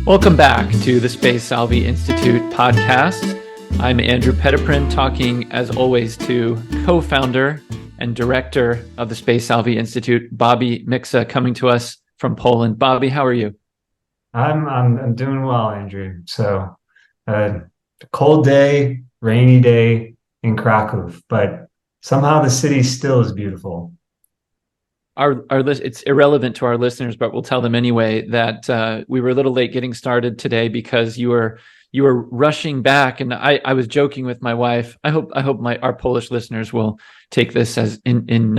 Welcome back to the Space Salvi Institute podcast. I'm Andrew Petiprin, talking as always to co-founder and director of the Space Salvi Institute, Bobby Miksa, coming to us from Poland. Bobby, how are you? I'm doing well, Andrew. So, cold day, rainy day in Krakow, but somehow the city still is beautiful. It's irrelevant to our listeners, but we'll tell them anyway that we were a little late getting started today because you were rushing back, and I was joking with my wife. I hope our Polish listeners will take this as in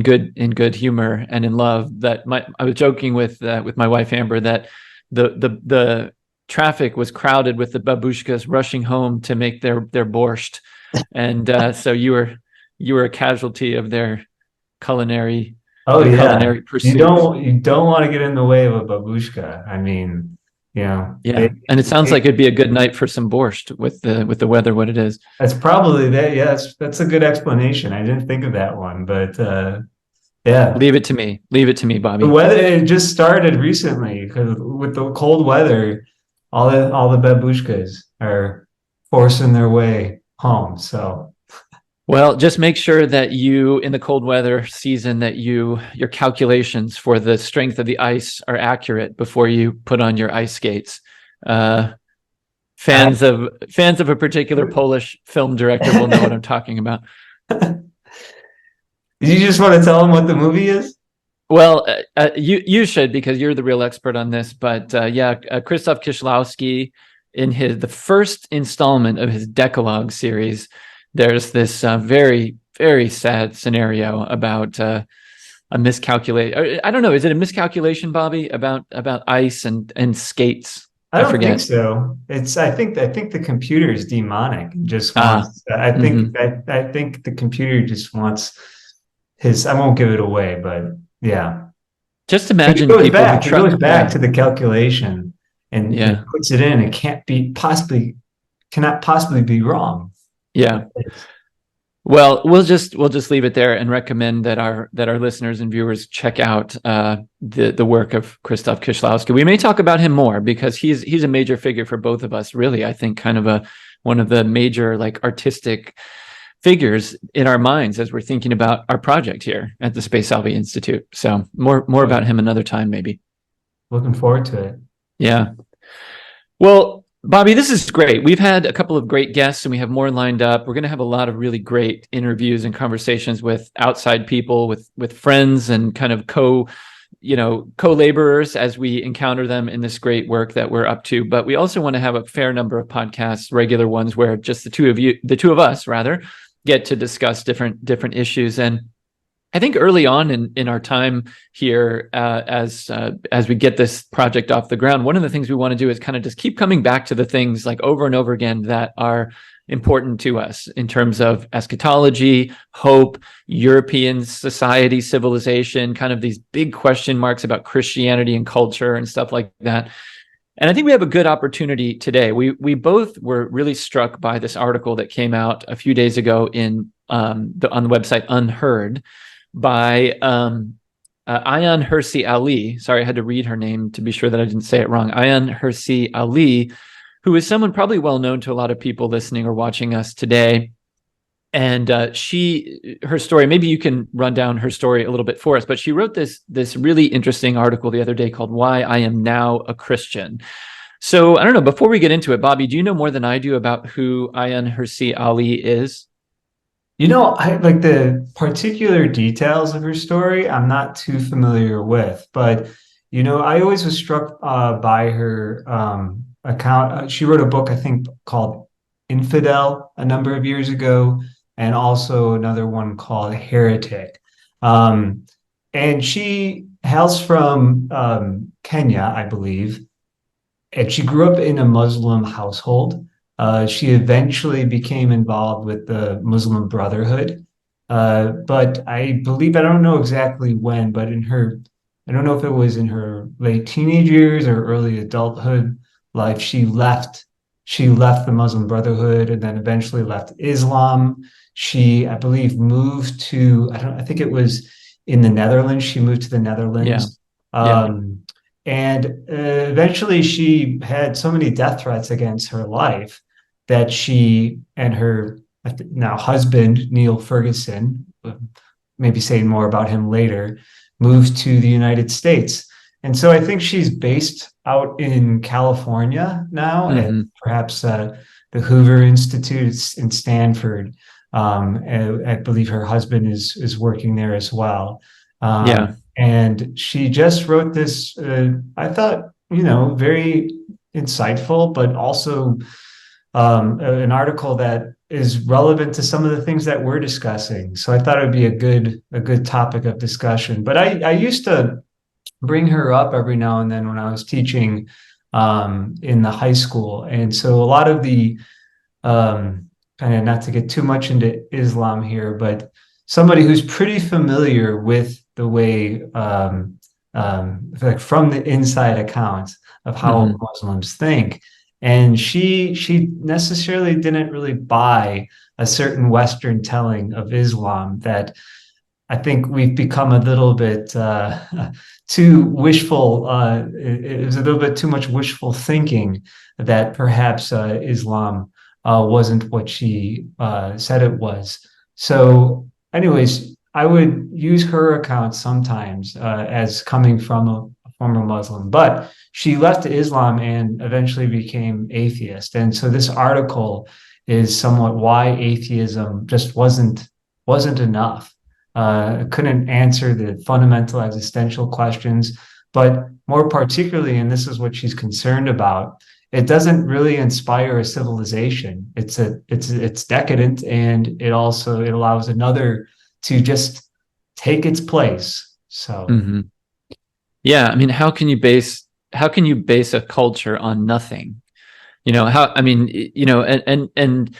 good humor and in love. That I was joking with my wife Amber that the traffic was crowded with the babushkas rushing home to make their borscht, and so you were a casualty of their culinary. Oh Their yeah, culinary pursuits. you don't want to get in the way of a babushka. I mean, Yeah, and it sounds like it'd be a good night for some borscht with the weather what it is. that's probably that. Yeah, that's a good explanation. I didn't think of that one, but yeah. Leave it to me. Leave it to me, The Bobby. weather it just started recently because with the cold weather, all the babushkas are forcing their way home. So Well, just make sure that you, in the cold weather season, that your calculations for the strength of the ice are accurate before you put on your ice skates. Uh, I, fans of a particular Polish film director will know what I'm talking about. you just want to tell them what the movie is? Well, you should, because you're the real expert on this. But Krzysztof Kieślowski, in the first installment of his Decalogue series, there's this very, very sad scenario about a miscalculation. I don't know. Is it a miscalculation, Bobby, about ice and skates? I I don't think forget. so. I think the computer is demonic. It just Ah, wants. I hmm. think I think the computer just wants his. I won't give it away, but yeah. Just It imagine goes people who back. It try. goes back Yeah, to the calculation and yeah, puts it in. It cannot possibly be wrong. yeah. Well, we'll just leave it there and recommend that our listeners and viewers check out the work of Krzysztof Kieślowski. We may talk about him more because he's a major figure for both of us. Really, I think kind of one of the major like artistic figures in our minds as we're thinking about our project here at the Space Salvi Institute. So more about him another time, maybe. Looking forward to it. Yeah. Well, Bobby, this is great. We've had a couple of great guests and we have more lined up. We're going to have a lot of really great interviews and conversations with outside people, with friends and kind of co-laborers as we encounter them in this great work that we're up to. But we also want to have a fair number of podcasts, regular ones where just the two of us rather, get to discuss different issues. And I think early on in our time here, as we get this project off the ground, one of the things we want to do is kind of just keep coming back to the things like over and over again that are important to us in terms of eschatology, hope, European society, civilization, kind of these big question marks about Christianity and culture and stuff like that. And I think we have a good opportunity today. We both were really struck by this article that came out a few days ago on the website Unheard by Ayaan Hirsi Ali. Sorry, I had to read her name to be sure that I didn't say it wrong. Ayaan Hirsi Ali, who is someone probably well known to a lot of people listening or watching us today. And her story, maybe you can run down her story a little bit for us, but she wrote this really interesting article the other day called "Why I Am Now a Christian." So I don't know, before we get into it, Bobby, do you know more than I do about who Ayaan Hirsi Ali is? I like the particular details of her story. I'm not too familiar with, but I always was struck by her account. She wrote a book, I think, called Infidel a number of years ago, and also another one called Heretic. Um, and she hails from Kenya, I believe, and she grew up in a Muslim household. She eventually became involved with the Muslim Brotherhood. But I believe, I don't know exactly when, but I don't know if it was in her late teenage years or early adulthood life, she left the Muslim Brotherhood and then eventually left Islam. She, I believe, moved to, I think it was in the Netherlands. She moved to the Yeah, Netherlands. yeah, Um, And eventually she had so many death threats against her life that she and her now husband, Neil Ferguson, maybe saying more about him later, moved to the United States. And so I think she's based out in California now at Hmm. perhaps the Hoover Institute in Stanford. I believe her husband is working there as well. Yeah. And she just wrote this, I thought, very insightful, but also an article that is relevant to some of the things that we're discussing. So I thought it would be a good topic of discussion. But I used to bring her up every now and then when I was teaching in the high school, and so a lot of the kind of, not to get too much into Islam here, but somebody who's pretty familiar with the way, like from the inside accounts of how Hmm. Muslims think. And she necessarily didn't really buy a certain Western telling of Islam that I think we've become a little bit too wishful. It was a little bit too much wishful thinking that perhaps Islam wasn't what she said it was. So, anyways, I would use her account sometimes as coming from a former Muslim, but she left Islam and eventually became atheist. And so this article is somewhat why atheism just wasn't enough. Couldn't answer the fundamental existential questions, but more particularly, and this is what she's concerned about, it doesn't really inspire a civilization. It's decadent, and it allows another to just take its place. So, Hmm. Yeah. I mean, how can you base a culture on nothing? How, I mean, and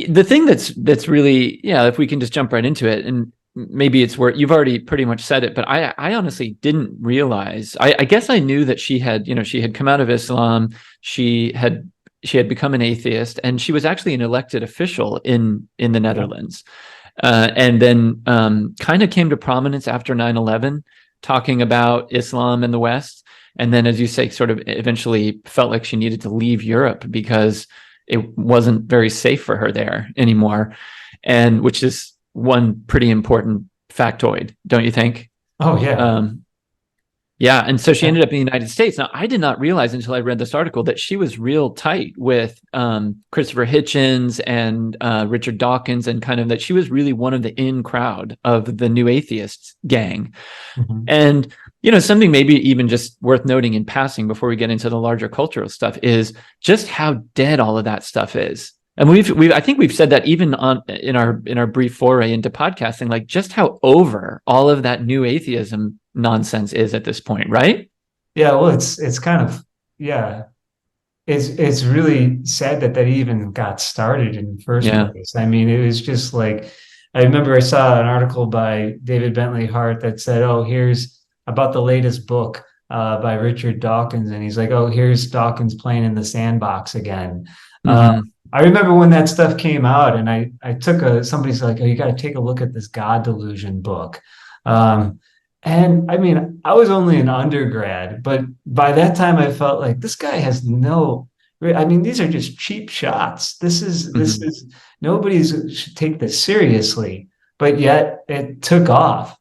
the thing that's really, yeah, if we can just jump right into it, and maybe it's where you've already pretty much said it, but I honestly didn't realize. I guess I knew that she had come out of Islam. She had become an atheist, and she was actually an elected official in the yeah. Netherlands. And then kind of came to prominence after 9/11, talking about Islam in the West. And then, as you say, sort of eventually felt like she needed to leave Europe because it wasn't very safe for her there anymore. And which is one pretty important factoid, don't you think? Oh, yeah. Um, yeah, and so she Yeah. ended up in the United States. Now, I did not realize until I read this article that she was real tight with Christopher Hitchens and Richard Dawkins, and kind of that she was really one of the in crowd of the New Atheists gang. Mhm. And something maybe even just worth noting in passing before we get into the larger cultural stuff is just how dead all of that stuff is. And we've I think we've said that even on in our brief foray into podcasting, like just how over all of that new atheism nonsense is at this point, right? Yeah, well, it's kind of, yeah. It's really sad that that even got started in the first Yeah. place. I mean, it was just like, I remember I saw an article by David Bentley Hart that said, "Oh, here's about the latest book by Richard Dawkins," and he's like, "Oh, here's Dawkins playing in the sandbox again." Uh, Hmm. I remember when that stuff came out, and I took somebody's like, "Oh, you got to take a look at this God Delusion book." Um, and I mean, I was only an undergrad, but by that time I felt like this guy has no, I mean, these are just cheap shots. This Hmm. is nobody's should take this seriously, but yet it took off.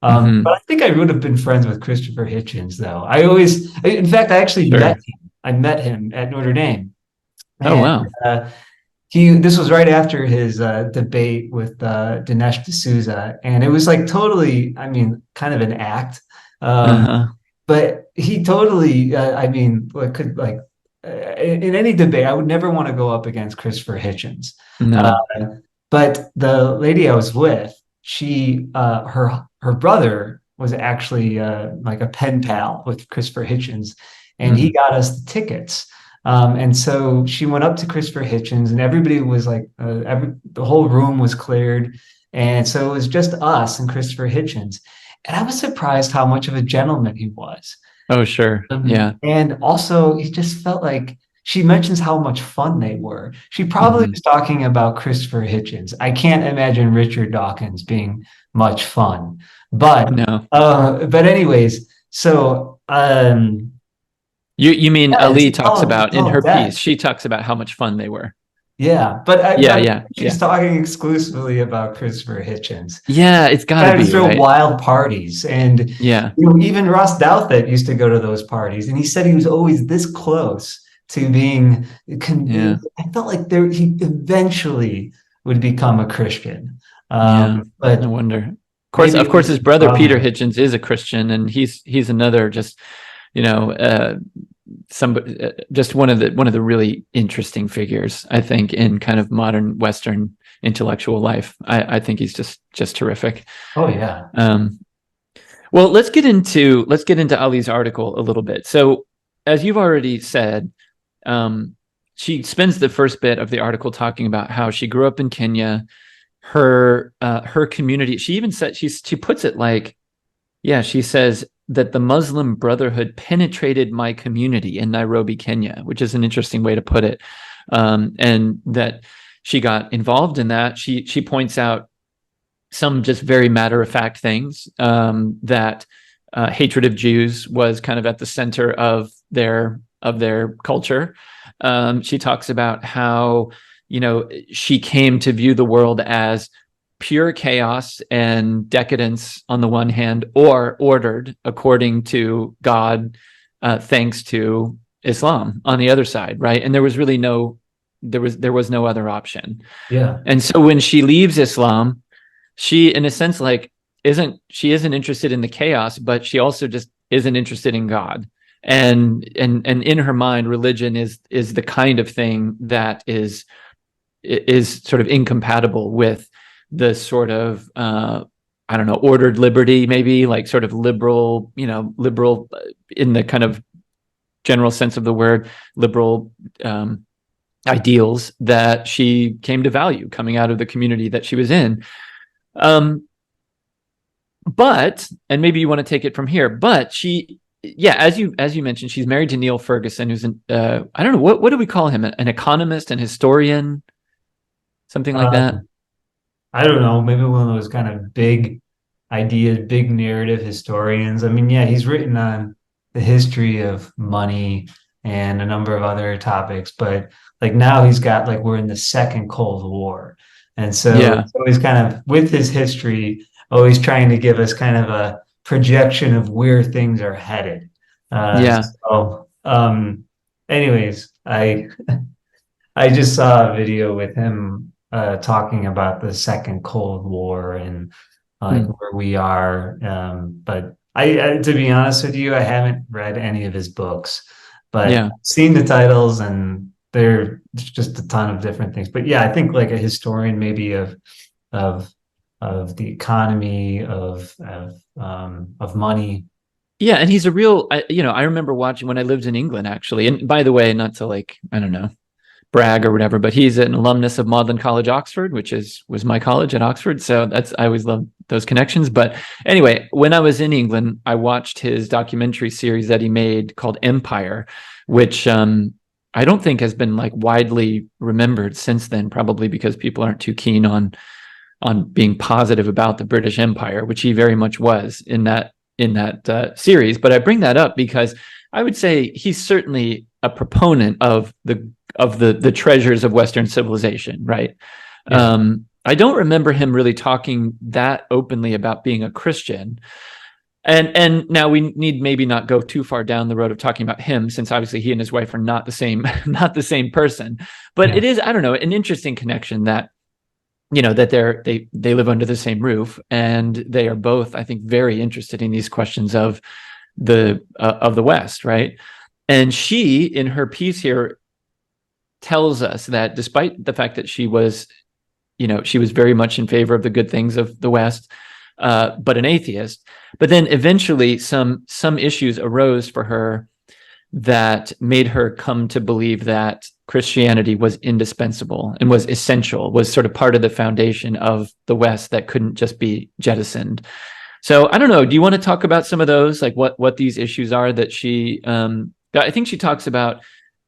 But Hmm. I think I would have been friends with Christopher Hitchens, though. In fact, I actually met Sure. him. I met him at Notre Dame, Oh, and wow. uh, this was right after his debate with Dinesh D'Souza, and it was like totally, I mean, kind of an act. Um, Uh-huh. but he totally, I mean, could like in any debate, I would never want to go up against Christopher Hitchens. Uh, No. but the lady I was with, her brother was actually like a pen pal with Christopher Hitchens, and he Hmm. got us the tickets. And so she went up to Christopher Hitchens, and everybody was like, the whole room was cleared. And so it was just us and Christopher Hitchens. And I was surprised how much of a gentleman he was. Oh, sure. Yeah. And also, he just felt like she mentions how much fun they were. She probably Hmm. was talking about Christopher Hitchens. I can't imagine Richard Dawkins being much fun. But No. but anyways, so Um, You mean yeah, Ali talks it's about in all her debt. piece, she talks about how much fun they were. Yeah, but I Yeah, don't yeah, think she's yeah. talking exclusively about Christopher Hitchens. Yeah, it's got to Guys be, throw right? wild parties, and Yeah, even Ross Douthat used to go to those parties, and he said he was always this close to being. yeah, I felt like he eventually would become a Christian, yeah. No but wonder. maybe Of it was course, his his brother Peter brother. Hitchens is a Christian, and he's another just, you know, just one of the really interesting figures, I think, in kind of modern Western intellectual life. I think he's just terrific. Oh yeah, Um, well, let's get into Ali's article a little bit. So, as you've already said, um, she spends the first bit of the article talking about how she grew up in Kenya. Her community. She even said she puts it like, yeah, she says that the Muslim Brotherhood penetrated my community in Nairobi, Kenya, which is an interesting way to put it, and that she got involved in that. She points out some just very matter of fact things, that hatred of Jews was kind of at the center of their culture. She talks about how, she came to view the world as pure chaos and decadence on the one hand, or ordered according to God, thanks to Islam on the other side, right? And there was really there was no other option. yeah, And so when she leaves Islam, she, in a sense, like, isn't interested in the chaos, but she also just isn't interested in God. And in her mind, religion is the kind of thing that is sort of incompatible with the sort of, I don't know, ordered liberty, maybe, like sort of liberal in the kind of general sense of the word, liberal, ideals that she came to value coming out of the community that she was in. Um, and maybe you want to take it from here, but yeah, as you mentioned, she's married to Neil Ferguson, who's an, I don't know, what do we call him? An economist, an historian, something like uh, that. I don't know, maybe one of those kind of big ideas, big narrative historians. I mean, yeah, he's written on the history of money and a number of other topics, but like now he's got like we're in the second Cold War. And so Yeah, it's always kind of with his history, always trying to give us kind of a projection of where things are headed. yeah. Anyways, I just saw a video with him talking about the second Cold War and like Hmm. where we are. But to be honest with you, I haven't read any of his books, but Yeah. I've seen the titles and there's just a ton of different things. But yeah, I think like a historian maybe of of the economy of money. Yeah, and he's a real, I remember watching when I lived in England, actually. And by the way, not to, like, I don't know, brag or whatever, but he's an alumnus of Magdalen College, Oxford, which was my college at Oxford. So I always love those connections. But anyway, when I was in England, I watched his documentary series that he made called Empire, which, I don't think has been like widely remembered since then, probably because people aren't too keen on being positive about the British Empire, which he very much was in that series. But I bring that up because I would say he's certainly a proponent of the treasures of Western civilization, right? Yeah. I don't remember him really talking that openly about being a Christian. And now we need maybe not go too far down the road of talking about him, since obviously he and his wife are not the same, not the same person. But Yeah. it is, I don't know, an interesting connection that, that they live under the same roof, and they are both, I think, very interested in these questions of the West, right? And she, in her piece here, tells us that despite the fact that she was very much in favor of the good things of the West, but an atheist. But then eventually, some issues arose for her that made her come to believe that Christianity was indispensable and was essential, was sort of part of the foundation of the West that couldn't just be jettisoned. So I don't know. Do you want to talk about some of those, like what these issues are that she? I think she talks about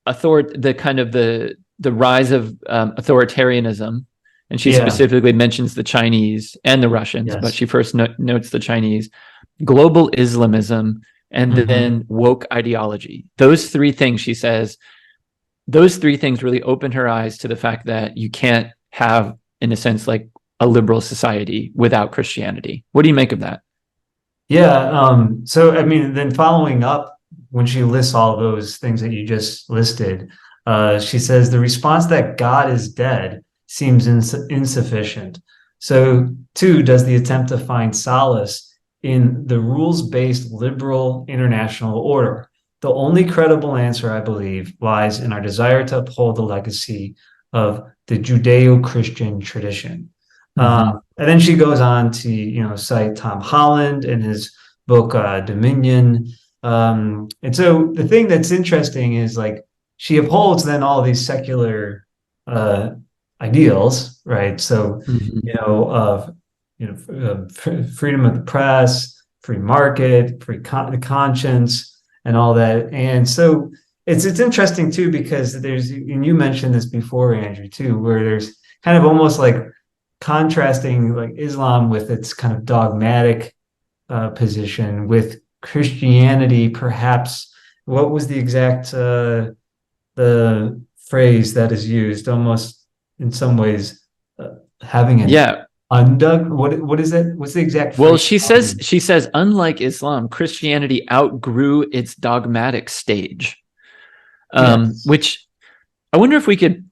the kind of the rise of authoritarianism, and she Yeah. specifically mentions the Chinese and the Russians, but Yes. she first notes the Chinese, global Islamism, and Mm-hmm. then woke ideology. Those three things, she says, those three things really opened her eyes to the fact that you can't have, in a sense, like a liberal society without Christianity. What do you make of that? Yeah. So, I mean, then following up, when she lists all those things that you just listed, she says the response that God is dead seems insufficient. So, too, does the attempt to find solace in the rules-based liberal international order. The only credible answer, I believe, lies in our desire to uphold the legacy of the Judeo-Christian tradition. Mm-hmm. And then she goes on to, cite Tom Holland in his book Dominion. And so the thing that's interesting is like she upholds then all these secular uh, ideals, right? So, Mm-hmm. of freedom of the press, free market, the conscience, and all that. And so it's interesting too because and you mentioned this before, Andrew, too, where there's kind of almost like contrasting like Islam with its kind of dogmatic position with Christianity, perhaps. What was the exact the phrase that is used? Almost in some ways, having an Yeah. undug. What is it? What's the exact Well, phrase? she says, unlike Islam, Christianity outgrew its dogmatic stage. Yes. Which I wonder if we could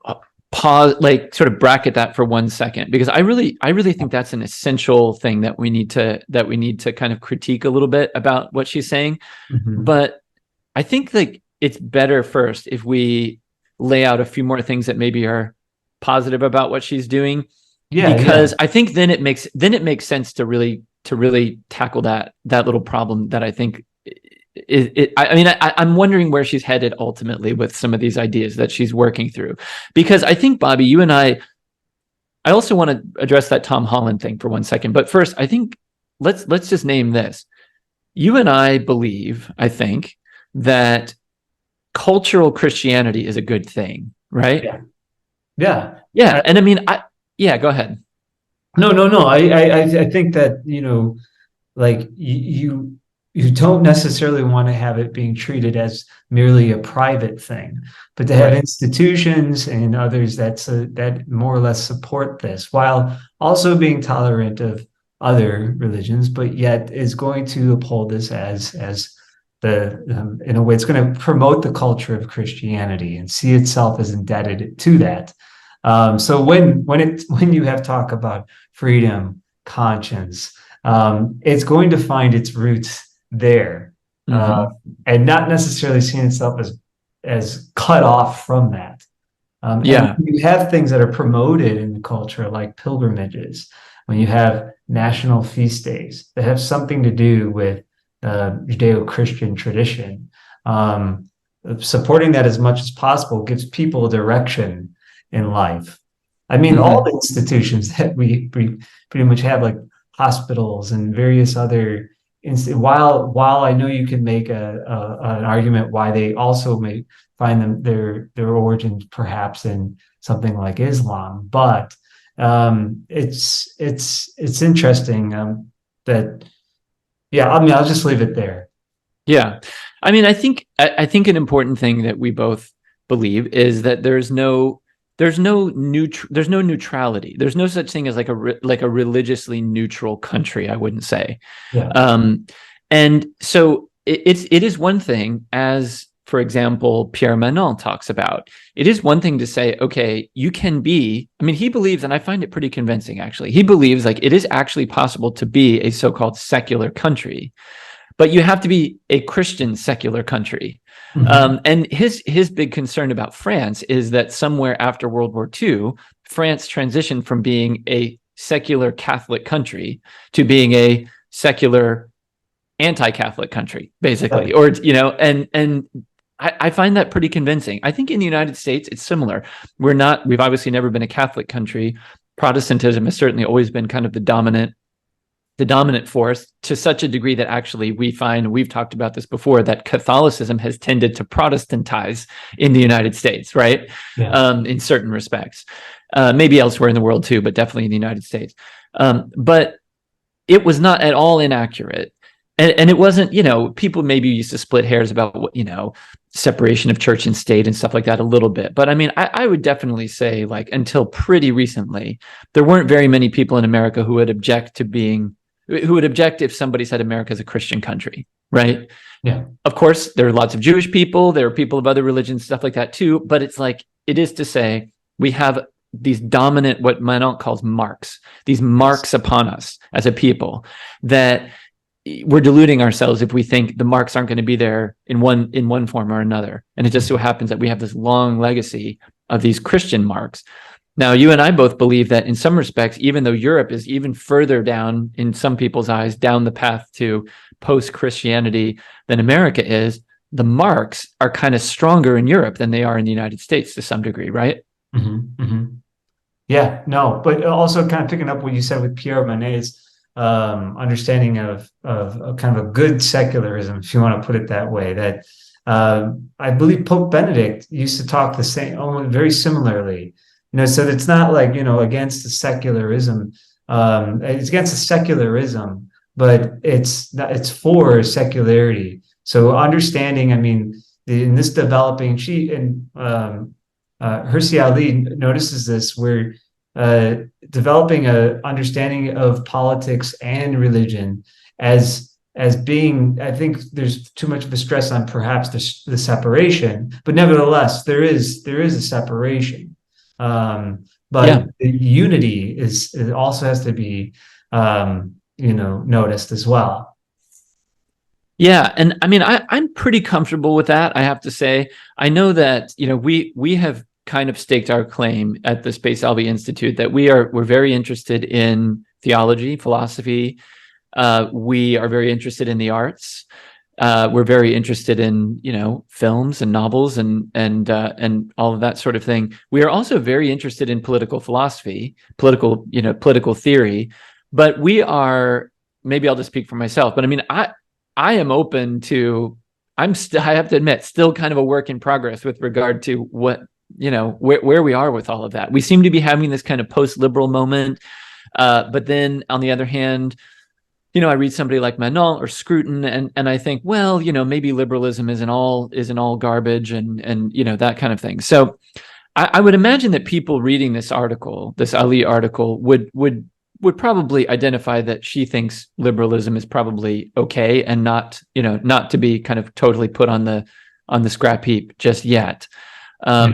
pause, like sort of bracket that for 1 second, because I really think that's an essential thing that we need to kind of critique a little bit about what she's saying. Mhm. But I think like it's better first if we lay out a few more things that maybe are positive about what she's doing, Yeah, yeah. because I think then it makes sense to really tackle that little problem that I think I mean, I'm wondering where she's headed ultimately with some of these ideas that she's working through, because I think, Bobby, you and I also want to address that Tom Holland thing for 1 second. But first, I think let's just name this. You and I believe, I think, that cultural Christianity is a good thing, right? Yeah. Yeah. Yeah, and I mean, yeah, go ahead. No, no, no. I think that, like you don't necessarily want to have it being treated as merely a private thing, but to have Right. institutions and others that more or less support this, while also being tolerant of other religions, but yet is going to uphold this as the in a way it's going to promote the culture of Christianity and see itself as indebted to that. So when you have talk about freedom, conscience, it's going to find its roots there, Mm-hmm. and not necessarily seeing itself as cut off from that. And Yeah. you have things that are promoted in the culture, like pilgrimages, when you have national feast days that have something to do with Judeo-Christian tradition. Supporting that as much as possible gives people direction in life. I mean, all Mm-hmm. the institutions that we pretty much have, like hospitals and various other. While I know you can make an argument why they also may find their origins perhaps in something like Islam, but it's interesting that yeah. I mean, I'll just leave it there. Yeah. I mean, I think an important thing that we both believe is that there's no neutrality. There's no such thing as like a religiously neutral country, I wouldn't say. Yeah. Um, and so it is one thing, as for example, Pierre Manon talks about. It is one thing to say, okay, you can be. I mean, he believes, and I find it pretty convincing actually. He believes like it is actually possible to be a so-called secular country, but you have to be a Christian secular country. Mhm. And his big concern about France is that somewhere after World War II, France transitioned from being a secular Catholic country to being a secular anti-Catholic country, Yeah. basically. Or and I find that pretty convincing. I think in the United States it's similar. We've obviously never been a Catholic country. Protestantism has certainly always been kind of the dominant force, to such a degree that actually we've talked about this before, that Catholicism has tended to Protestantize in the United States, right? Yeah. In certain respects, maybe elsewhere in the world too, but definitely in the United States. But it was not at all inaccurate and it wasn't, people maybe used to split hairs about what, separation of church and state and stuff like that a little bit. But I mean, I would definitely say, like, until pretty recently, there weren't very many people in America who would object if somebody said America is a Christian country, right? Yeah. Of course, there are lots of Jewish people, there are people of other religions, stuff like that too. But it's like, it is to say, we have these dominant, what Manon calls marks, these marks upon us as a people, that we're deluding ourselves if we think the marks aren't going to be there in one form or another. And it just so happens that we have this long legacy of these Christian marks. Now, you and I both believe that in some respects, even though Europe is even further down, in some people's eyes, down the path to post-Christianity than America is, the marks are kind of stronger in Europe than they are in the United States to some degree, right? Mm-hmm, mm-hmm. Yeah, no, but also kind of picking up what you said with Pierre Monet's understanding of kind of a good secularism, if you want to put it that way. That I believe Pope Benedict used to talk the same, almost very similarly. So it's not like against the secularism. It's against the secularism, but it's for secularity. So understanding, I mean, in this developing, Hirsi Ali notices this, where developing a understanding of politics and religion as being, I think there's too much of a stress on perhaps the separation, but nevertheless there is a separation. But Yeah. the unity it also has to be noticed as well. Yeah, and I mean, I'm pretty comfortable with that, I have to say. I know that, we have kind of staked our claim at the Space Alvi Institute that we're very interested in theology, philosophy. We are very interested in the arts. We're very interested in, films and novels and all of that sort of thing. We are also very interested in political philosophy, political theory. But we are, maybe I'll just speak for myself, but I mean, I am open to, I have to admit, still kind of a work in progress with regard to what, where we are with all of that. We seem to be having this kind of post-liberal moment. But then on the other hand, I read somebody like Manon or Scruton, and I think, well, maybe liberalism isn't all garbage and that kind of thing. So I would imagine that people reading this Ali article, would probably identify that she thinks liberalism is probably okay and not to be kind of totally put on the scrap heap just yet.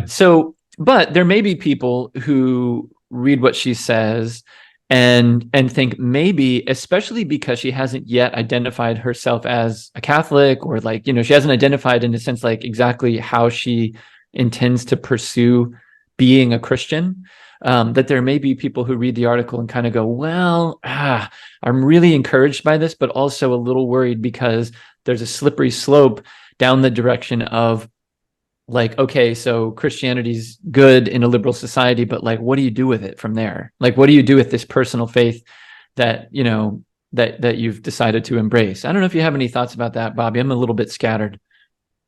So, but there may be people who read what she says and think maybe, especially because she hasn't yet identified herself as a Catholic, or like, she hasn't identified in a sense like exactly how she intends to pursue being a Christian, that there may be people who read the article and kind of go, well, I'm really encouraged by this, but also a little worried because there's a slippery slope down the direction of, like, okay, so Christianity's good in a liberal society, but like, what do you do with it from there? Like, what do you do with this personal faith that, that you've decided to embrace? I don't know if you have any thoughts about that, Bobby. I'm a little bit scattered.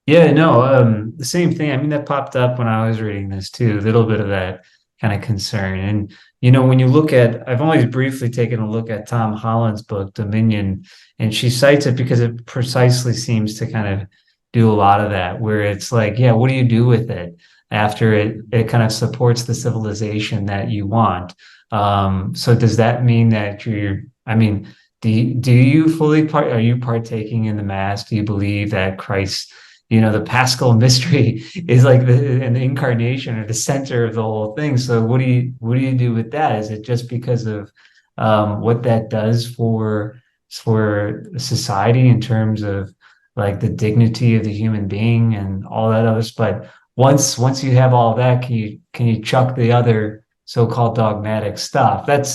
Yeah, no, the same thing. I mean, that popped up when I was reading this too, a little bit of that kind of concern. And, when you look at, I've only briefly taken a look at Tom Holland's book, Dominion, and she cites it because it precisely seems to kind of do a lot of that, where it's like, yeah, what do you do with it after it kind of supports the civilization that you want? So does that mean that do you fully are you partaking in the mass? Do you believe that Christ, the Paschal mystery is like an incarnation or the center of the whole thing? So what do you do with that? Is it just because of what that does for society in terms of like the dignity of the human being and all that other stuff? But once you have all that, can you chuck the other so-called dogmatic stuff? That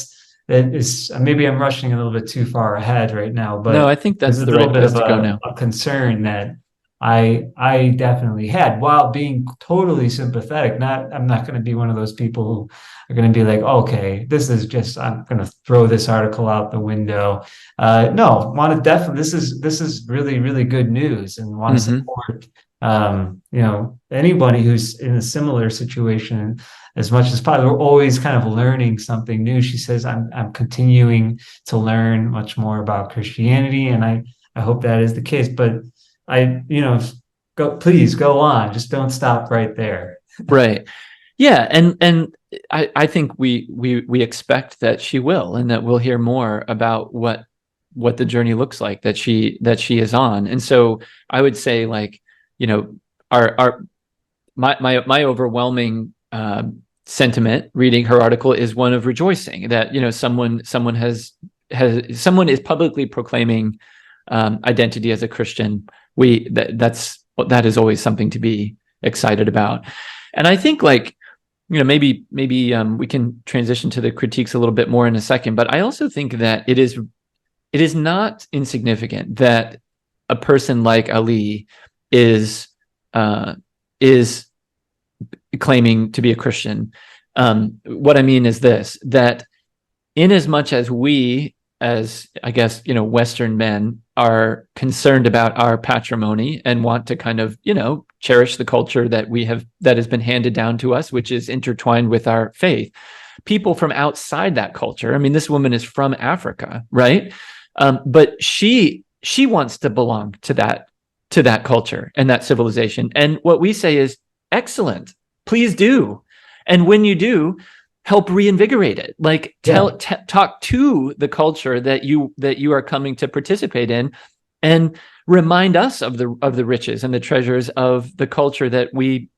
is, maybe I'm rushing a little bit too far ahead right now, but no, I think that's there's a the little right bit place of to go now. a concern that I definitely had, while being totally sympathetic. I'm not going to be one of those people who are going to be like, okay, I'm going to throw this article out the window. No, want to definitely, this is really, really good news, and want to support, anybody who's in a similar situation as much as possible. We're always kind of learning something new. She says, I'm continuing to learn much more about Christianity, and I I hope that is the case. But please go on. Just don't stop right there. Right. Yeah, and I think we expect that she will, and that we'll hear more about what the journey looks like that she is on. And so I would say, like, our my overwhelming sentiment reading her article is one of rejoicing that someone is publicly proclaiming identity as a Christian. That is always something to be excited about. And I think, like, maybe we can transition to the critiques a little bit more in a second, but I also think that it is not insignificant that a person like Ali is claiming to be a Christian. What I mean is this: that in as much as we, as, I guess, Western men, are concerned about our patrimony and want to kind of, cherish the culture that has been handed down to us, which is intertwined with our faith, people from outside that culture. I mean, this woman is from Africa, right? But she wants to belong to that culture and that civilization. And what we say is, excellent, please do. And when you do, help reinvigorate it. Like, talk to the culture that you are coming to participate in, and remind us of the riches and the treasures of the culture that we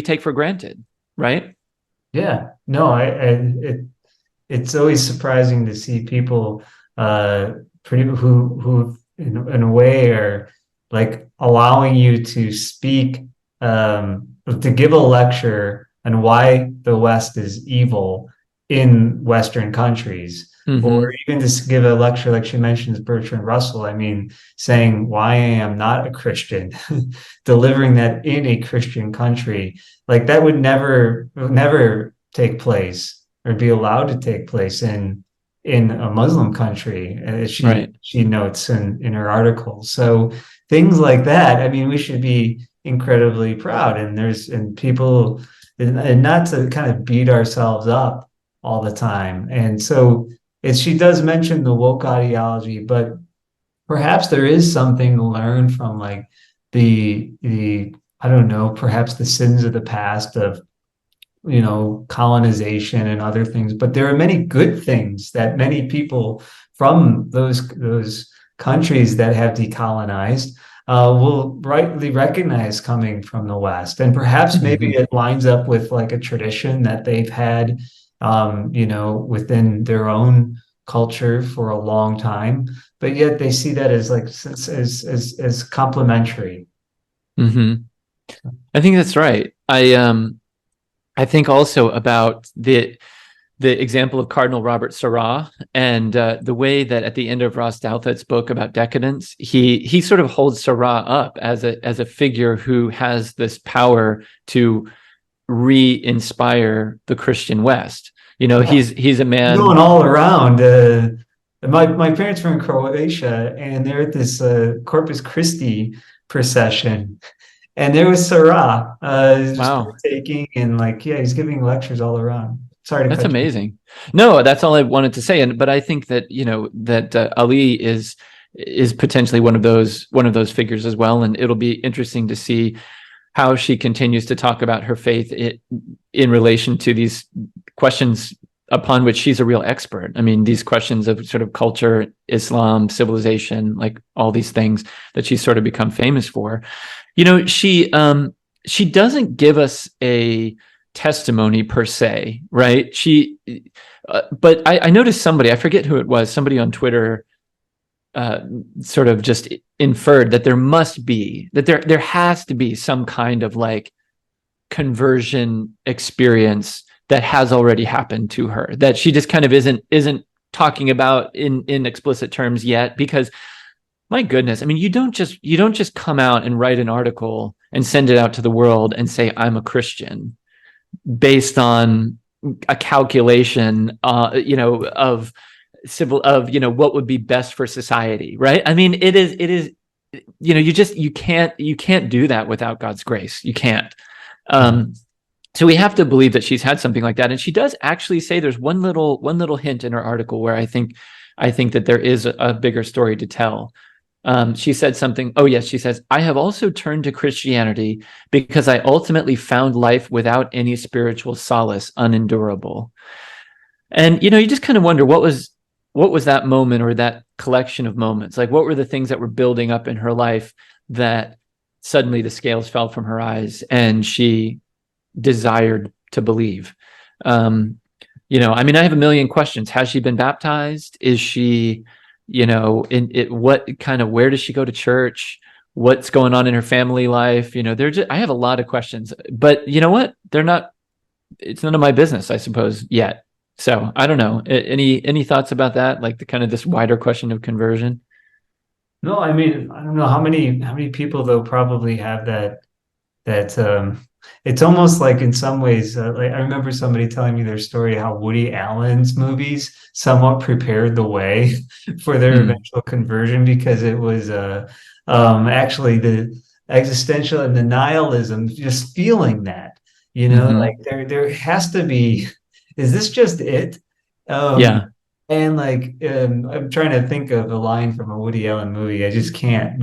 take for granted, right? Yeah, no, it's always surprising to see people who in a way are like allowing you to speak, to give a lecture on why the West is evil in Western countries, or even just give a lecture, like she mentions Bertrand Russell. I mean, saying why I am not a Christian, delivering that in a Christian country, like that would never take place or be allowed to take place in a Muslim country, as she notes in her article. So things like that, I mean, we should be incredibly proud, and people, and not to kind of beat ourselves up all the time. And so she does mention the woke ideology, but perhaps there is something to learn from, like, the I don't know, perhaps the sins of the past of colonization and other things. But there are many good things that many people from those countries that have decolonized will rightly recognize coming from the West. And perhaps maybe it lines up with like a tradition that they've had, within their own culture for a long time, but yet they see that as like as complementary. I think that's right. I think also about the example of Cardinal Robert Sarah, and the way that at the end of Ross Douthat's book about decadence, he sort of holds Sarah up as a figure who has this power to re-inspire the Christian West. He's a man going all around. My parents were in Croatia, and they're at this Corpus Christi procession, and there was Sarah just taking, and he's giving lectures all around. Sorry to That's amazing. No, that's all I wanted to say. But I think that that Ali is potentially one of those figures as well, and it'll be interesting to see how she continues to talk about her faith in relation to these questions upon which she's a real expert. I mean, these questions of sort of culture, Islam, civilization, like all these things that she's sort of become famous for. She doesn't give us a testimony per se, right? But I noticed somebody, I forget who it was, somebody on Twitter sort of just inferred that there has to be some kind of like conversion experience that has already happened to her, that she just kind of isn't talking about in explicit terms yet. Because my goodness, I mean, you don't just come out and write an article and send it out to the world and say, I'm a Christian, based on a calculation of what would be best for society, right? I mean, it is you can't do that without God's grace. You can't. So we have to believe that she's had something like that. And she does actually say, there's one little hint in her article where I think that there is a bigger story to tell. She said something. Oh, yes. She says, I have also turned to Christianity because I ultimately found life without any spiritual solace unendurable. And, you just kind of wonder what was that moment or that collection of moments? Like, what were the things that were building up in her life that suddenly the scales fell from her eyes and she desired to believe? I mean, I have a million questions. Has she been baptized? Is she, in it, what kind of, where does she go to church? What's going on in her family life? I have a lot of questions, but you know what? It's none of my business, I suppose, yet. So I don't know. Any thoughts about that? Like the kind of this wider question of conversion? No, I mean, I don't know how many people though probably have that it's almost like in some ways like I remember somebody telling me their story how Woody Allen's movies somewhat prepared the way for their Hmm. eventual conversion because it was actually the existential and the nihilism, just feeling that, like Hmm. there has to be, is this just it? um Yeah. and like I'm trying to think of a line from a Woody Allen movie, I just can't,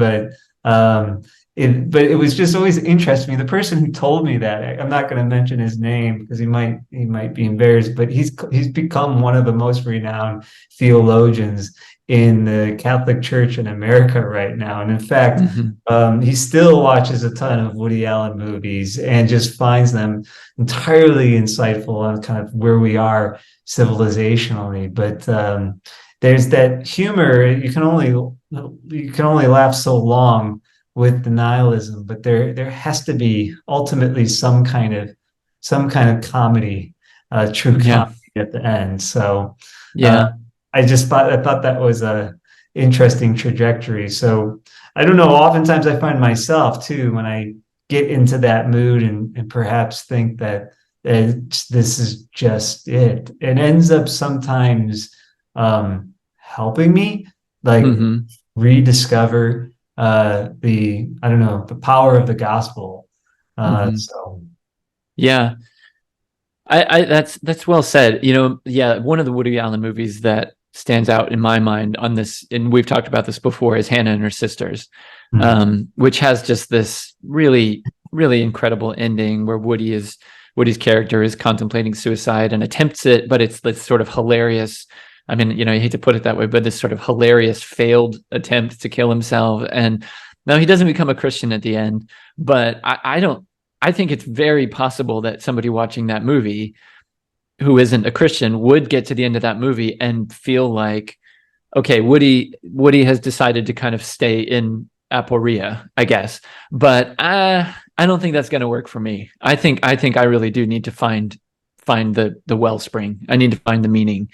um but it was just always interesting me. The person who told me that, I'm not going to mention his name because he might be embarrassed, but he's become one of the most renowned theologians in the Catholic Church in America right now. And in fact, Hmm. he still watches a ton of Woody Allen movies and just finds them entirely insightful on kind of where we are civilizationally. But there's that humor. You can only laugh so long with denialism, but there has to be ultimately some kind of comedy, true Yeah. comedy at the end. So uh, Yeah. I thought that was a interesting trajectory. So I don't know. Oftentimes I find myself too when I get into that mood and perhaps think that this is just it. It ends up sometimes helping me like Hmm. rediscover the I don't know the power of the gospel. Hmm. So Yeah. That's well said. Yeah, one of the Woody Allen movies that stands out in my mind on this, and we've talked about this before, is Hannah and Her Sisters, hmm, which has just this really, really incredible ending where Woody's character is contemplating suicide and attempts it, but it's this sort of hilarious. I mean, you hate to put it that way, but this sort of hilarious failed attempt to kill himself. And now he doesn't become a Christian at the end, but I don't. I think it's very possible that somebody watching that movie who isn't a Christian would get to the end of that movie and feel like, okay, Woody has decided to kind of stay in aporia, I guess. But I don't think that's going to work for me. I think I really do need to find the wellspring. I need to find the meaning.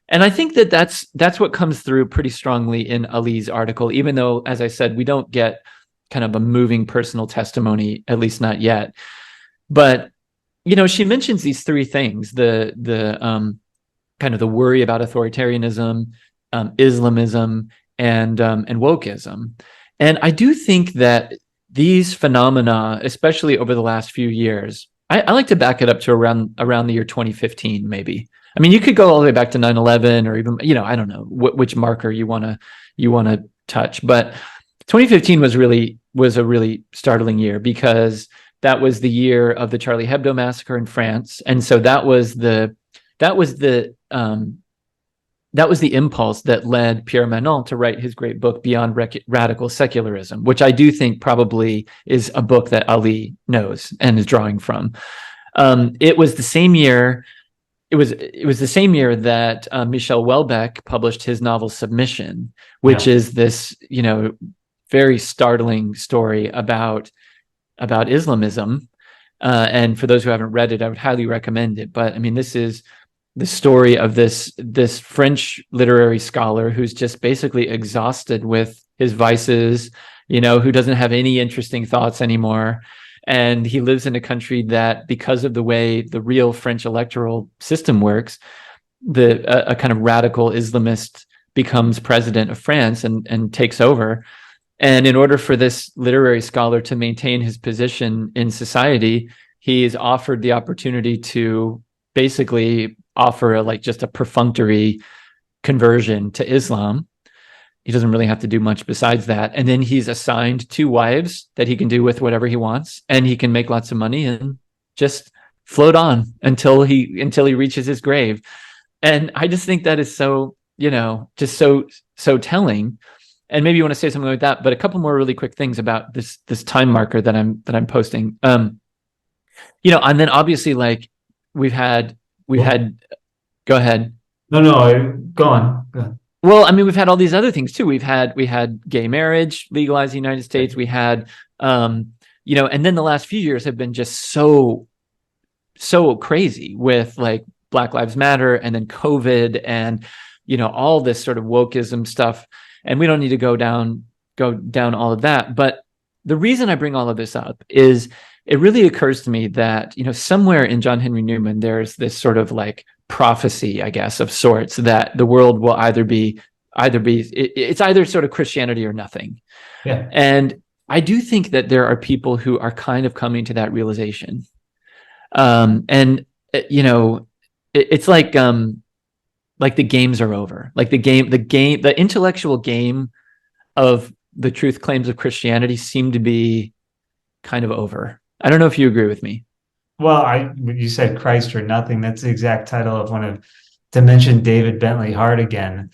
And I think that's what comes through pretty strongly in Ali's article, even though, as I said, we don't get kind of a moving personal testimony, at least not yet. But she mentions these three things: the kind of the worry about authoritarianism, Islamism, and wokeism. And I do think that these phenomena, especially over the last few years, I like to back it up to around the year 2015, maybe. I mean, you could go all the way back to 9/11, or even, I don't know which marker you want to touch, but 2015 was a really startling year because that was the year of the Charlie Hebdo massacre in France, and so that was the that was the impulse that led Pierre Manon to write his great book Beyond Radical Secularism, which I do think probably is a book that Ali knows and is drawing from. It was the same year. It was the same year that Michel Houellebecq published his novel Submission, which yeah. is this very startling story about Islamism. And for those who haven't read it, I would highly recommend it. But I mean, this is the story of this French literary scholar who's just basically exhausted with his vices, who doesn't have any interesting thoughts anymore. And he lives in a country that, because of the way the real French electoral system works, a kind of radical Islamist becomes president of France and takes over. And in order for this literary scholar to maintain his position in society, he is offered the opportunity to basically offer just a perfunctory conversion to Islam. He doesn't really have to do much besides that. And then he's assigned 2 wives that he can do with whatever he wants, and he can make lots of money and just float on until he reaches his grave. And I just think that is so, just so telling. And maybe you want to say something like that, but a couple more really quick things about this time marker that I'm posting. And then obviously, like, we've had go ahead. No, go on. Go on. Well, I mean, we've had all these other things too. We had gay marriage legalized in the United States. We had, and then the last few years have been just so crazy with like Black Lives Matter and then COVID and, all this sort of wokeism stuff. And we don't need to go down all of that. But the reason I bring all of this up is it really occurs to me that, somewhere in John Henry Newman, there's this sort of like prophecy, I guess, of sorts, that the world will it's either sort of Christianity or nothing. Yeah. And I do think that there are people who are kind of coming to that realization. It's like the games are over. Like the intellectual game of the truth claims of Christianity seem to be kind of over. I don't know if you agree with me. Well, you said Christ or nothing. That's the exact title of one of, to mention David Bentley Hart again,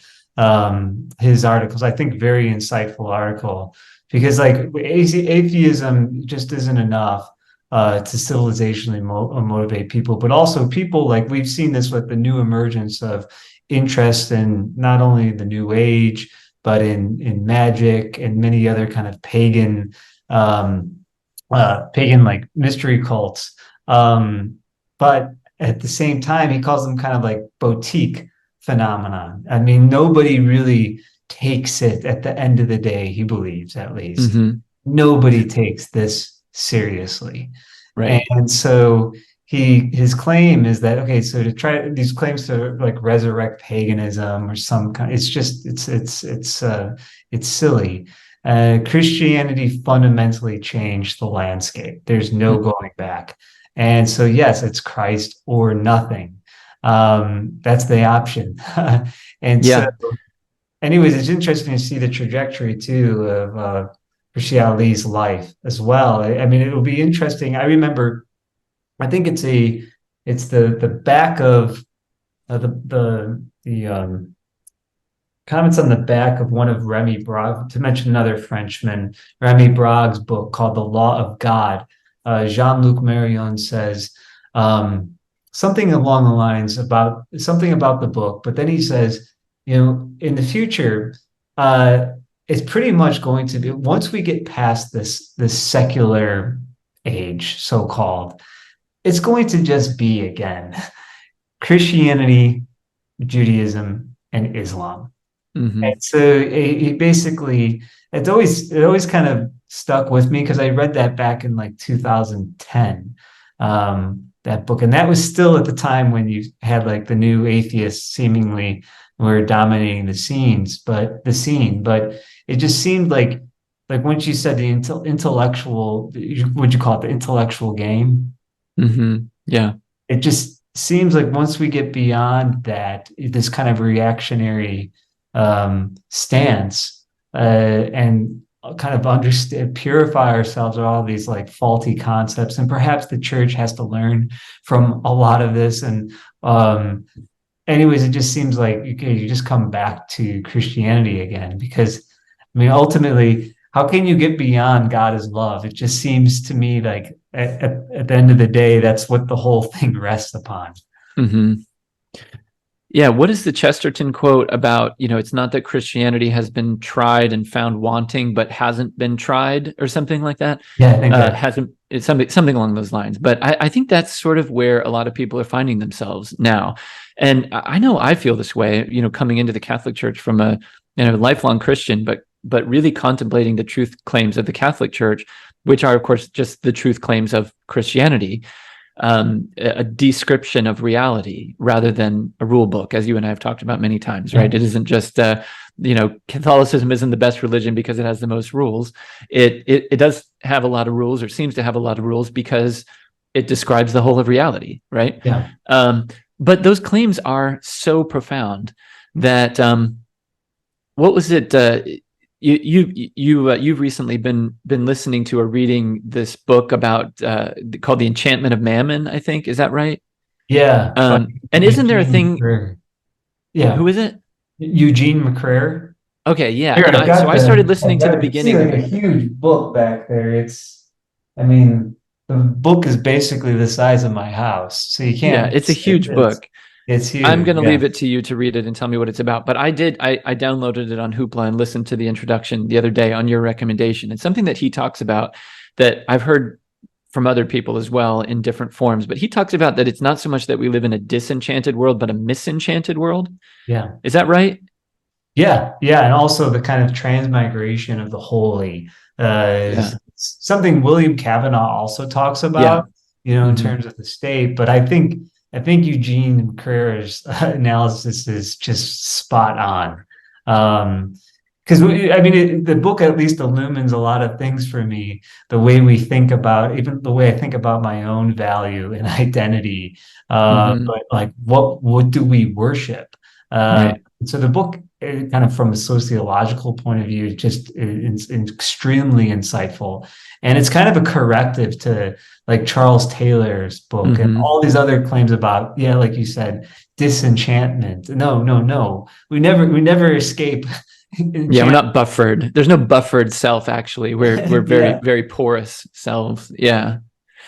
his articles. I think very insightful article, because like atheism just isn't enough to civilizationally motivate people, but also people, like we've seen this with the new emergence of interest in not only the New Age, but in magic and many other kind of pagan like mystery cults. But at the same time, he calls them kind of like boutique phenomenon. I mean, nobody really takes it at the end of the day, he believes, at least. Mm-hmm. Nobody takes this seriously. Right. And so his claim is that, okay, so to try these claims to like resurrect paganism or some kind, it's silly. Christianity fundamentally changed the landscape. There's no going back. And so, yes, it's Christ or nothing. That's the option. And Yeah. so, anyways, it's interesting to see the trajectory too of Hirsi Ali's life as well. I mean, it will be interesting. I remember, I think it's the back of the comments on the back of one of Remy Brague, to mention another Frenchman, Remy Brague's book called The Law of God. Jean-Luc Marion says something along the lines about something about the book, but then he says, in the future, it's pretty much going to be, once we get past this secular age, so-called, it's going to just be, again, Christianity, Judaism, and Islam. Mm-hmm. And so he basically, it always kind of stuck with me, because I read that back in like 2010, that book. And that was still at the time when you had like the new atheists seemingly were dominating the scene, but it just seemed like once you said the intellectual, would you call it the intellectual game? Mm-hmm. Yeah. It just seems like once we get beyond that, this kind of reactionary stance, and kind of understand, purify ourselves of all these like faulty concepts, and perhaps the church has to learn from a lot of this. And anyways, it just seems like you just come back to Christianity again, because I mean, ultimately, how can you get beyond God is love? It just seems to me like at the end of the day, that's what the whole thing rests upon. Mm-hmm. Yeah. What is the Chesterton quote about, it's not that Christianity has been tried and found wanting, but hasn't been tried, or something like that? Yeah, I think that hasn't, it's something along those lines. But I think that's sort of where a lot of people are finding themselves now. And I know I feel this way, coming into the Catholic Church from a lifelong Christian, but really contemplating the truth claims of the Catholic Church, which are, of course, just the truth claims of Christianity. A description of reality rather than a rule book, as you and I have talked about many times, right? It isn't just, Catholicism isn't the best religion because it has the most rules. It does have a lot of rules, or seems to have a lot of rules, because it describes the whole of reality, right? Yeah. But those claims are so profound that what was it? You've recently been listening to or reading this book about called The Enchantment of Mammon, I think. Is that right? Yeah, by And isn't there a Eugene thing? McCrae. Who Yeah, is it? Eugene McCrae. Okay, yeah. Here, And so I started I've listening to the got, you see like beginning. a huge book back there. I mean, the book is basically the size of my house, so you Yeah, can't it's a miss it. huge book. It's I'm huge. going to Yeah. leave it to you to read it and tell me what it's about. But I downloaded it on Hoopla and listened to the introduction the other day on your recommendation. It's something that he talks about that I've heard from other people as well in different forms. But he talks about that it's not so much that we live in a disenchanted world, but a misenchanted world. Yeah. Is that right? Yeah, yeah, and also the kind of transmigration of the holy is Yeah. something William Kavanaugh also talks Yeah. about, in Hmm. terms of the state. But I think Eugene Carrera's analysis is just spot on. Because I mean, the book at least illumines a lot of things for me. The way we think about, even the way I think about my own value and identity. Hmm. But like, what do we worship? Right. So the book, kind of from a sociological point of view, just is extremely insightful, and it's kind of a corrective to like Charles Taylor's book and Hmm. all these other claims about, yeah, like you said, disenchantment. No, no, no. We never escape Yeah, we're enchantment. not buffered. There's no buffered self actually. We're very, Yeah, very porous selves. Yeah.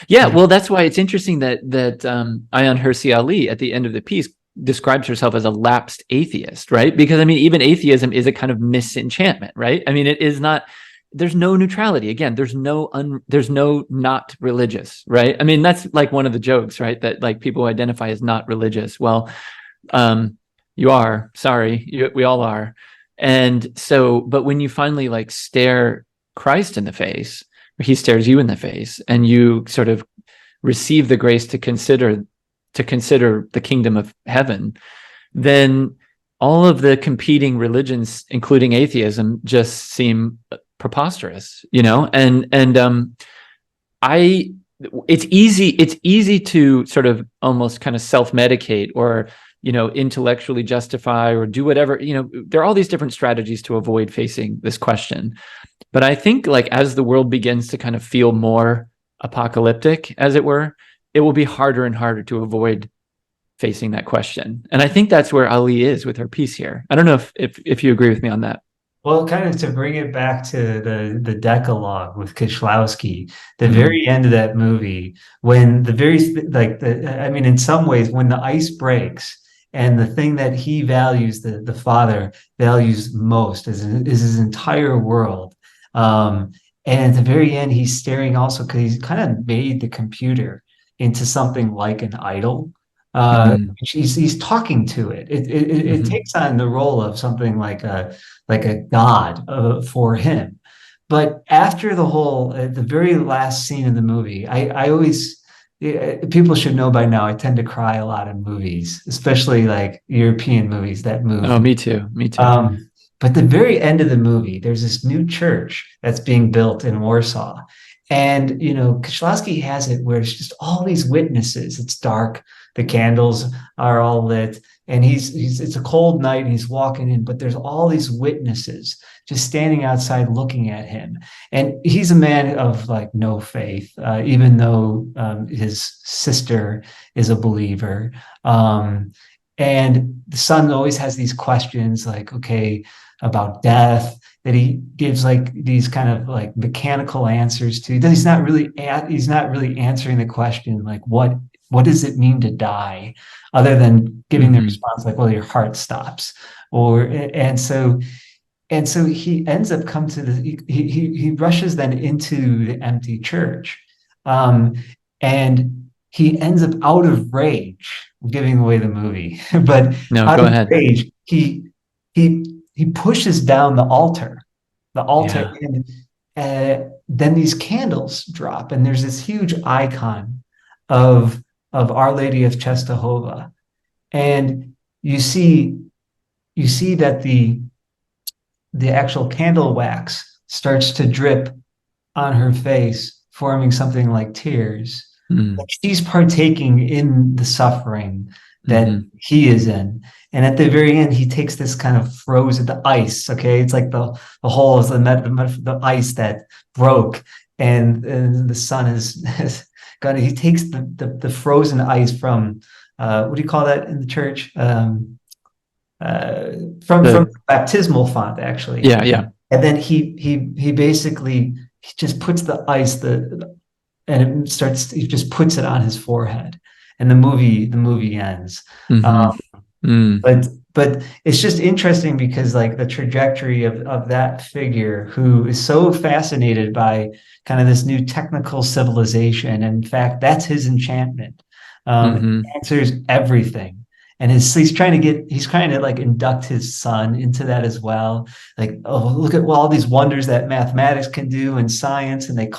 Yeah, yeah, well, that's why it's interesting that Ayaan Hirsi Ali at the end of the piece describes herself as a lapsed atheist, right? Because I mean, even atheism is a kind of misenchantment, right? I mean, it is not. There's no neutrality. Again, there's no not religious, right? I mean, that's like one of the jokes, right? That like people who identify as not religious. Well, um, you are. Sorry, we all are. And so, but when you finally like stare Christ in the face, or he stares you in the face, and you sort of receive the grace to consider the kingdom of heaven, then all of the competing religions, including atheism, just seem preposterous, and I it's easy to sort of almost kind of self-medicate or intellectually justify or do whatever. There are all these different strategies to avoid facing this question, but I think like as the world begins to kind of feel more apocalyptic, as it were, it will be harder and harder to avoid facing that question. And I think that's where Ali is with her piece here. I don't know if you agree with me on that. well, kind of to bring it back to the Decalogue with Kieślowski, the Mm, very end of that movie, when the very like the I mean, in some ways, when the ice breaks and the thing that he values, the father values most is his entire world. Um, and at the very end, he's staring also because he's kind of made the computer into something like an idol. mm, He's talking to it. It mm-hmm. takes on the role of something like a god for him. But after the very last scene of the movie, I always, people should know by now, I tend to cry a lot in movies, especially like European movies that move Oh, me. me too. Me too. But the very end of the movie, there's this new church that's being built in Warsaw. And, Kieślowski has it where it's just all these witnesses. It's dark. The candles are all lit. And it's a cold night and he's walking in, but there's all these witnesses just standing outside looking at him. And he's a man of like no faith, even though his sister is a believer. And the son always has these questions like, okay, about death that he gives like these kind of like mechanical answers to. He's not really answering the question like what does it mean to die, other than giving the Hmm. response like, well, your heart stops, or and so he ends up come to he rushes then into the empty church, um, and he ends up out of rage. I'm giving away the movie, but No, out go of ahead. rage, he pushes down the altar, Yeah. and then these candles drop, and there's this huge icon of Our Lady of Czestochowa, and you see you see that the actual candle wax starts to drip on her face, forming something like tears. Mm, Like she's partaking in the suffering that Mm-hmm. he is in. And at the very end, he takes this kind of frozen the ice. Okay, it's like the hole is the ice that broke, and the sun is gonna. He takes the frozen ice from what do you call that in the church? Uh, from The baptismal font actually, Yeah, yeah. and then he basically he just puts the ice and it starts he just puts it on his forehead, and the movie ends. Mm-hmm. Mm. But it's just interesting because like the trajectory of that figure who is so fascinated by kind of this new technical civilization, and in fact that's his enchantment. Mm-hmm. Answers everything, and he's trying to like induct his son into that as well. Like, oh, look at all these wonders that mathematics can do and science, and they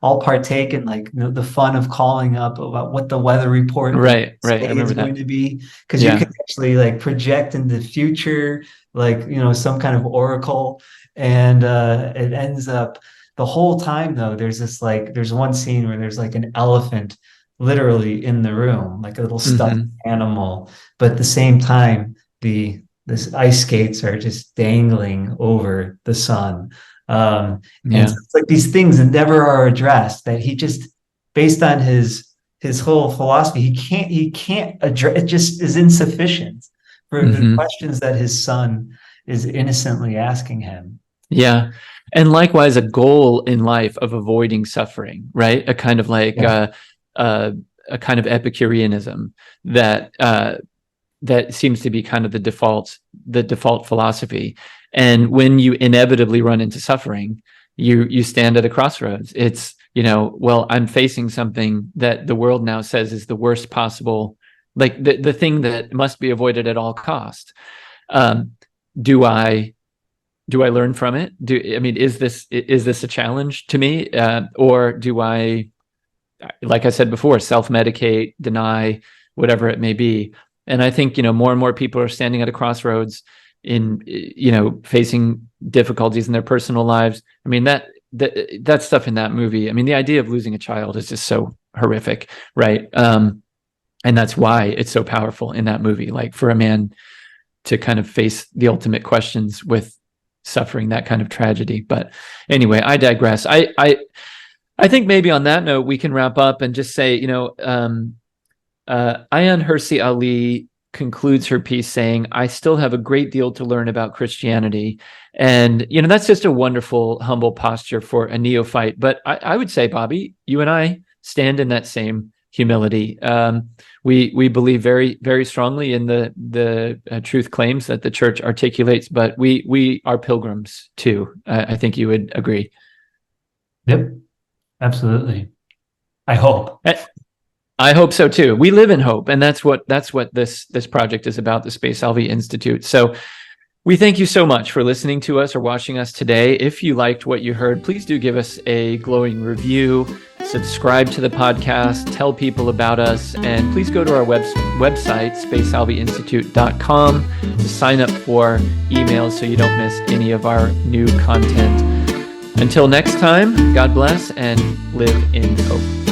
all partake in like the fun of calling up about what the weather report the Right, next right. I day is remember going that. to be, because you can Yeah. actually like project into the future, like some kind of oracle, and it ends up the whole time though. There's one scene where there's like an elephant literally in the room, like a little stuffed Mm-hmm. animal, but at the same time, this ice skates are just dangling over the sun. And so Yeah. it's like these things that never are addressed, that he just, based on his whole philosophy, he can't address. It just is insufficient for the Mm-hmm. questions that his son is innocently asking him. Yeah. And likewise, a goal in life of avoiding suffering, right? A kind of like Yeah. uh, a kind of Epicureanism that that seems to be kind of the default philosophy. And when you inevitably run into suffering, you stand at a crossroads. It's, well, I'm facing something that the world now says is the worst possible, like the thing that must be avoided at all cost. Um, do I learn from it? Is this a challenge to me, or do I, like I said before, self-medicate, deny, whatever it may be? And I think, more and more people are standing at a crossroads in, facing difficulties in their personal lives. That stuff in that movie. The idea of losing a child is just so horrific, right? And that's why it's so powerful in that movie. Like, for a man to kind of face the ultimate questions with suffering that kind of tragedy. But anyway, I digress. I think maybe on that note, we can wrap up and just say, Ayaan Hirsi Ali concludes her piece saying, "I still have a great deal to learn about Christianity." And, that's just a wonderful, humble posture for a neophyte. But I would say, Bobby, you and I stand in that same humility. We believe very, very strongly in the truth claims that the church articulates, but we are pilgrims too. I think you would agree. Yep, absolutely. I hope. I hope so too. We live in hope, and that's what this project is about, the Space Salvi Institute. So we thank you so much for listening to us or watching us today. If you liked what you heard, please do give us a glowing review, subscribe to the podcast, tell people about us, and please go to our website, spacesalviinstitute.com, to sign up for emails so you don't miss any of our new content. Until next time, God bless and live in hope.